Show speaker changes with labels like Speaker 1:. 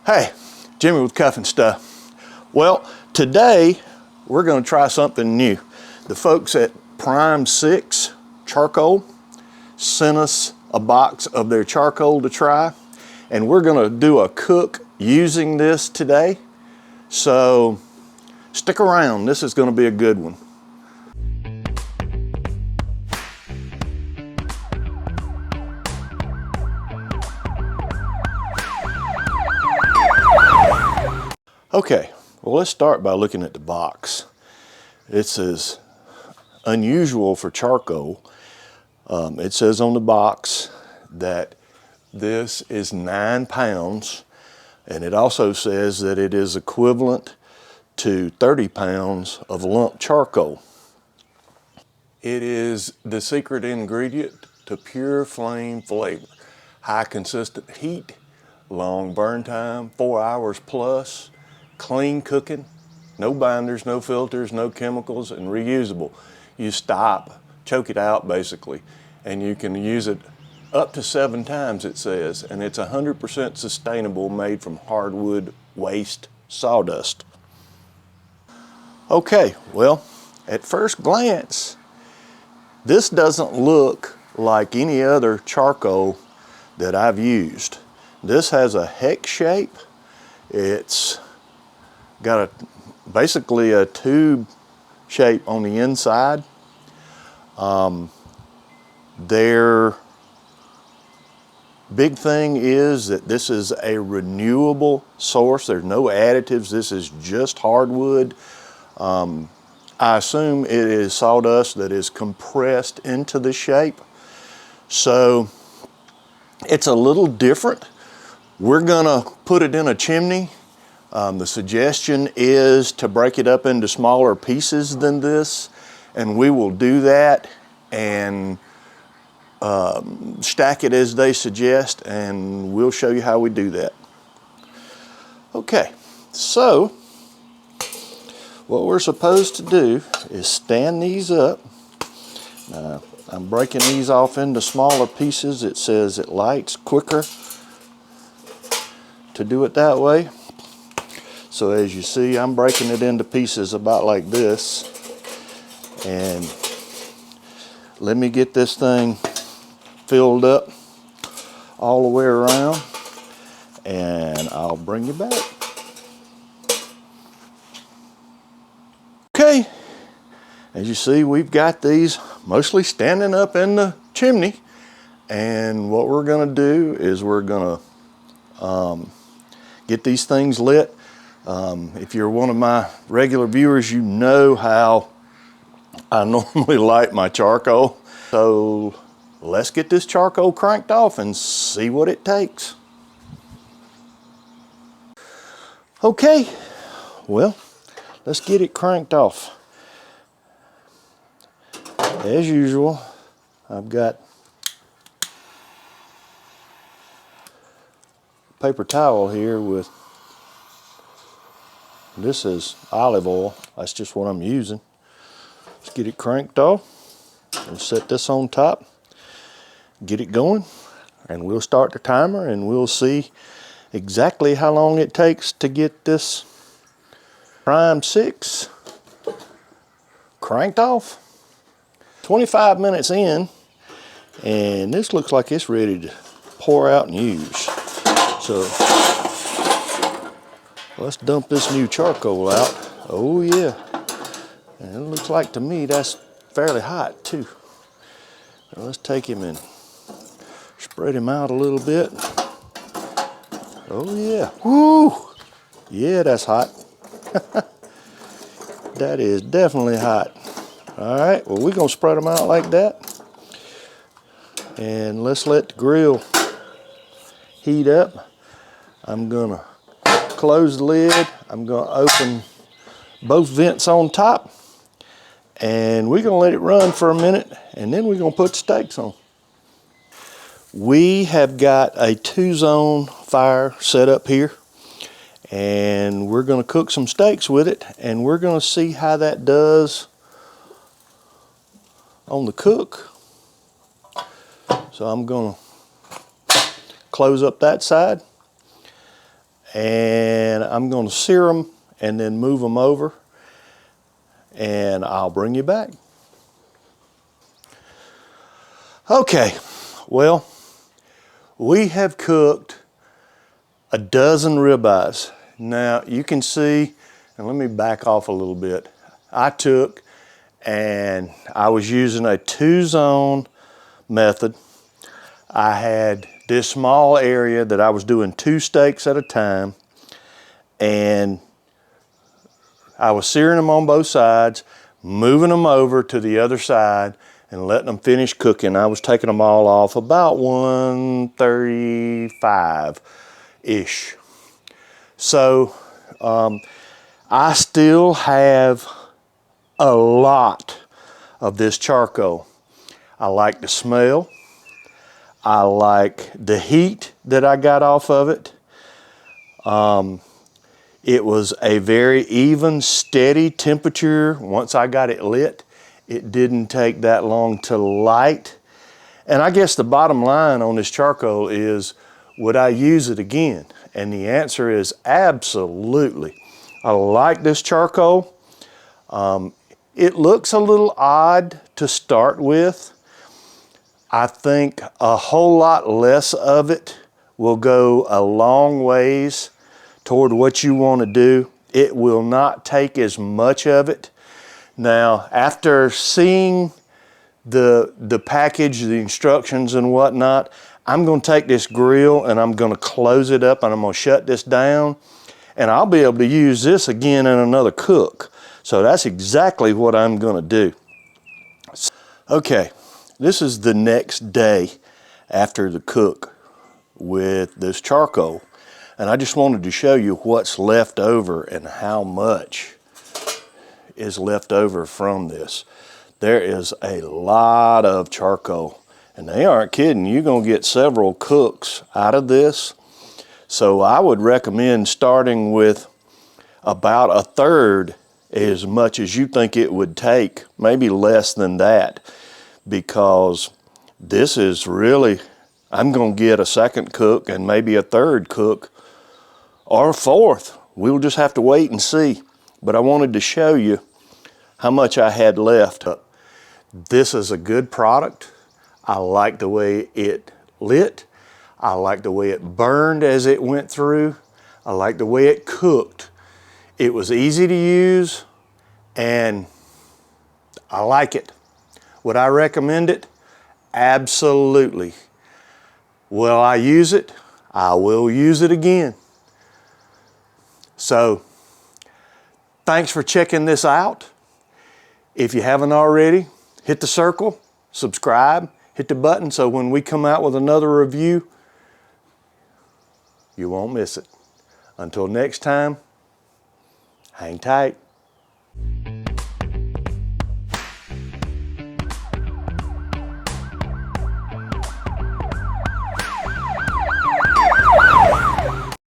Speaker 1: Hey, Jimmy with Cuff and Stuff. Well, today we're going to try something new. The folks at Prime 6 Charcoal sent us a box of their charcoal to try, and we're going to do a cook using this today. So stick around, this is going to be a good one. Okay, well, let's start by looking at the box. This is unusual for charcoal. It says on the box that this is 9 pounds, and it also says that it is equivalent to 30 pounds of lump charcoal. It is the secret ingredient to pure flame flavor. High consistent heat, long burn time, 4 hours plus, clean cooking, no binders, no filters, no chemicals, and reusable. You stop, choke it out basically, and you can use it up to 7 times, it says, and it's 100% sustainable, made from hardwood waste sawdust. Okay, well, at first glance, this doesn't look like any other charcoal that I've used. This has a hex shape. It's got basically a tube shape on the inside. Their big thing is that this is a renewable source. There's no additives. This is just hardwood. I assume it is sawdust that is compressed into the shape. So it's a little different. We're gonna put it in a chimney. The suggestion is to break it up into smaller pieces than this, and we will do that and stack it as they suggest, and we'll show you how we do that. Okay, so what we're supposed to do is stand these up. I'm breaking these off into smaller pieces. It says it lights quicker to do it that way. So as you see, I'm breaking it into pieces about like this. And let me get this thing filled up all the way around, and I'll bring you back. Okay, as you see, we've got these mostly standing up in the chimney. And what we're gonna do is we're gonna get these things lit. If you're one of my regular viewers, you know how I normally light my charcoal. So let's get this charcoal cranked off and see what it takes. Okay, well, let's get it cranked off. As usual, I've got a paper towel here with, this is olive oil. That's just what I'm using. Let's get it cranked off and set this on top. Get it going, and we'll start the timer, and we'll see exactly how long it takes to get this Prime 6 cranked off. 25 minutes in, and this looks like it's ready to pour out and use. So let's dump this new charcoal out. Oh yeah, and it looks like to me that's fairly hot too. Now let's take him and spread him out a little bit. Oh yeah, woo! Yeah, that's hot. That is definitely hot. All right, well, we're gonna spread them out like that. And let's let the grill heat up. I'm gonna close the lid. I'm gonna open both vents on top, and we're gonna let it run for a minute, and then we're gonna put the steaks on. We have got a 2-zone fire set up here, and we're gonna cook some steaks with it, and we're gonna see how that does on the cook. So I'm gonna close up that side, and I'm going to sear them and then move them over, and I'll bring you back. Okay, well, we have cooked a dozen ribeyes. Now you can see, and let me back off a little bit. I took and I was using a 2-zone method. I had this small area that I was doing 2 steaks at a time, and I was searing them on both sides, moving them over to the other side and letting them finish cooking. I was taking them all off about 135-ish. So I still have a lot of this charcoal. I like the smell. I like the heat that I got off of it. It was a very even, steady temperature. Once I got it lit, it didn't take that long to light. And I guess the bottom line on this charcoal is, would I use it again? And the answer is absolutely. I like this charcoal. It looks a little odd to start with. I think a whole lot less of it will go a long ways toward what you want to do. It will not take as much of it. Now, after seeing the package, the instructions and whatnot, I'm going to take this grill and I'm going to close it up and I'm going to shut this down, and I'll be able to use this again in another cook. So that's exactly what I'm going to do. Okay, this is the next day after the cook with this charcoal. And I just wanted to show you what's left over and how much is left over from this. There is a lot of charcoal, and they aren't kidding. You're going to get several cooks out of this. So I would recommend starting with about 1/3 as much as you think it would take, maybe less than that, because this is really, I'm going to get a second cook and maybe a third cook, or a fourth. We'll just have to wait and see. But I wanted to show you how much I had left. This is a good product. I like the way it lit. I like the way it burned as it went through. I like the way it cooked. It was easy to use, and I like it. Would I recommend it? Absolutely. Will I use it? I will use it again. So, thanks for checking this out. If you haven't already, hit the circle, subscribe, hit the button so when we come out with another review, you won't miss it. Until next time, hang tight.